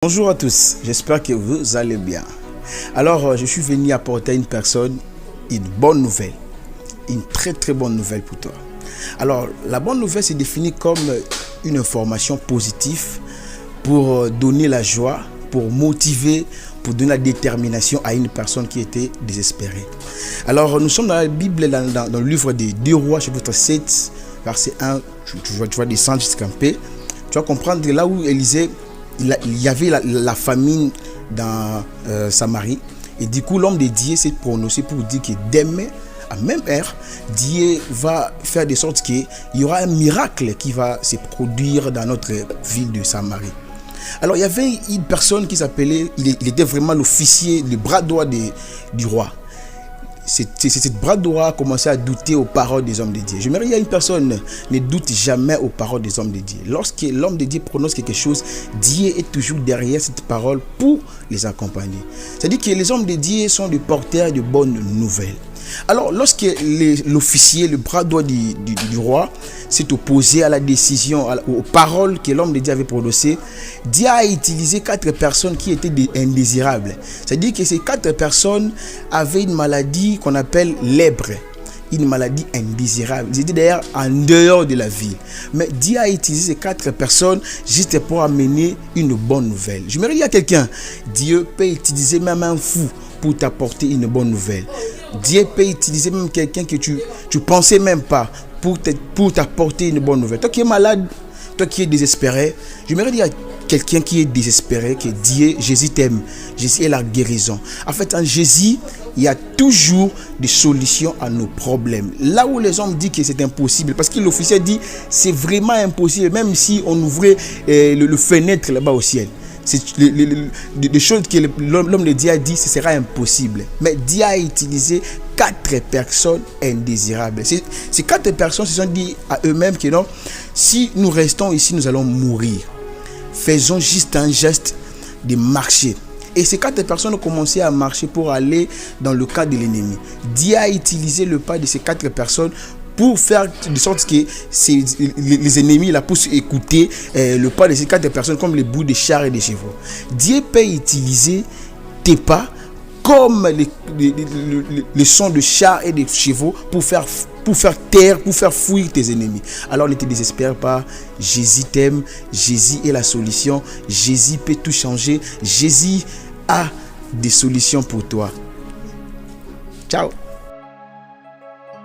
Bonjour à tous, j'espère que vous allez bien. Alors, je suis venu apporter à une personne une bonne nouvelle, une très bonne nouvelle pour toi. Alors, la bonne nouvelle se définit comme une information positive pour donner la joie, pour motiver, pour donner la détermination à une personne qui était désespérée. Alors, nous sommes dans la Bible, dans le livre des 2 Rois, chapitre 7, verset 1, tu vas descendre jusqu'à P. Tu vas comprendre que là où Élisée, il y avait la famine dans Samarie. Et du coup, l'homme de Dieu s'est prononcé pour dire que demain, à même heure, Dieu va faire de sorte qu'il y aura un miracle qui va se produire dans notre ville de Samarie. Alors, il y avait une personne qui s'appelait, il était vraiment l'officier, le bras droit du roi. Cette bras droit a commencé à douter aux paroles des hommes de Dieu. Je me dis, il y a une personne ne doute jamais aux paroles des hommes de Dieu. Lorsque l'homme de Dieu prononce quelque chose, Dieu est toujours derrière cette parole pour les accompagner. C'est-à-dire que les hommes de Dieu sont des porteurs de bonnes nouvelles. Alors, lorsque l'officier, le bras droit du roi, s'est opposé à la décision, aux paroles que l'homme de Dieu avait prononcées, Dieu a utilisé 4 personnes qui étaient indésirables. C'est-à-dire que ces 4 personnes avaient une maladie qu'on appelle lèpre, une maladie indésirable. Ils étaient d'ailleurs en dehors de la ville. Mais Dieu a utilisé ces 4 personnes juste pour amener une bonne nouvelle. Je me dis à quelqu'un, Dieu peut utiliser même un fou pour t'apporter une bonne nouvelle. Dieu peut utiliser même quelqu'un que tu pensais même pas pour t'apporter une bonne nouvelle. Toi qui es malade, toi qui es désespéré, je me dire à quelqu'un qui est désespéré que Dieu, Jésus t'aime. Jésus est la guérison. En fait, en Jésus, il y a toujours des solutions à nos problèmes. Là où les hommes disent que c'est impossible, parce que l'officier dit c'est vraiment impossible, même si on ouvrait le fenêtre là-bas au ciel. C'est des choses que l'homme de Dieu a dit, ce sera impossible. Mais Dieu a utilisé 4 personnes indésirables. Ces 4 personnes se sont dit à eux-mêmes que non, si nous restons ici, nous allons mourir. Faisons juste un geste de marcher. Et ces 4 personnes ont commencé à marcher pour aller dans le camp de l'ennemi. Dieu a utilisé le pas de ces 4 personnes pour faire de sorte que les ennemis la poussent écouter le pas de ces 4 personnes comme les bouts de chars et de chevaux. Dieu peut utiliser tes pas comme les sons de chars et de chevaux pour faire taire, pour faire fuir tes ennemis. Alors ne te désespère pas, Jésus t'aime, Jésus est la solution, Jésus peut tout changer, Jésus a des solutions pour toi. Ciao.